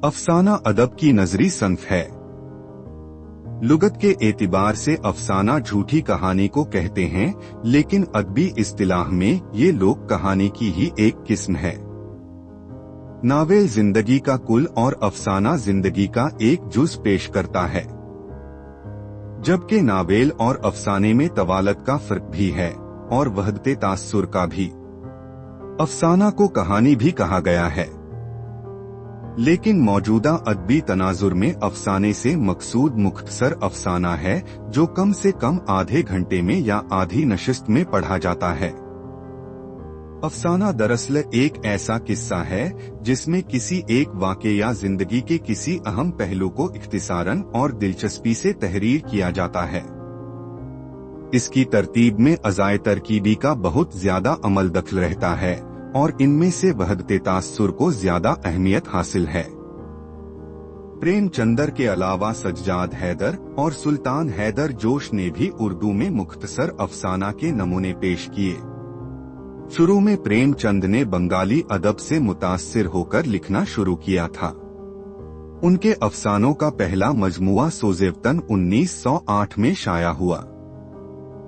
अफसाना अदब की नजरी सन्फ है। लुगत के एतिबार से अफसाना झूठी कहानी को कहते हैं, लेकिन अदबी इस्तिलाह में ये लोक कहानी की ही एक किस्म है। नावेल जिंदगी का कुल और अफसाना जिंदगी का एक जुज पेश करता है, जबकि नावेल और अफसाने में तवालत का फर्क भी है और वहदते तासुर का भी। अफसाना को कहानी भी कहा गया है, लेकिन मौजूदा अदबी तनाजुर में अफसाने से मकसूद मुख्तसर अफसाना है, जो कम से कम आधे घंटे में या आधी नशिस्त में पढ़ा जाता है। अफसाना दरअसल एक ऐसा किस्सा है जिसमें किसी एक वाक़े या जिंदगी के किसी अहम पहलू को इख्तिसारन और दिलचस्पी से तहरीर किया जाता है। इसकी तरतीब में अज़ाए तरकीबी का बहुत ज्यादा अमल दखल रहता है और इनमें से वहदते तासुर को ज्यादा अहमियत हासिल है। प्रेमचंदर के अलावा सज्जाद हैदर और सुल्तान हैदर जोश ने भी उर्दू में मुख्तसर अफसाना के नमूने पेश किए। शुरू में प्रेमचंद ने बंगाली अदब से मुतासिर होकर लिखना शुरू किया था। उनके अफसानों का पहला मजमुआ सोजेवतन 1908 में शाया हुआ।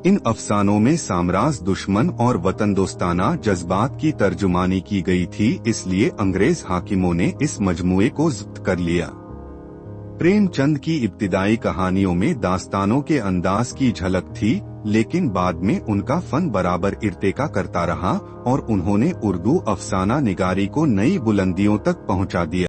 इन अफसानों में साम्राज दुश्मन और वतन दोस्ताना जज्बात की तर्जुमानी की गई थी, इसलिए अंग्रेज हाकिमों ने इस मजमुए को ज़ब्त कर लिया। प्रेमचंद की इब्तिदाई कहानियों में दास्तानों के अंदाज की झलक थी, लेकिन बाद में उनका फन बराबर इर्तेका करता रहा और उन्होंने उर्दू अफसाना निगारी को नई बुलंदियों तक पहुंचा दिया।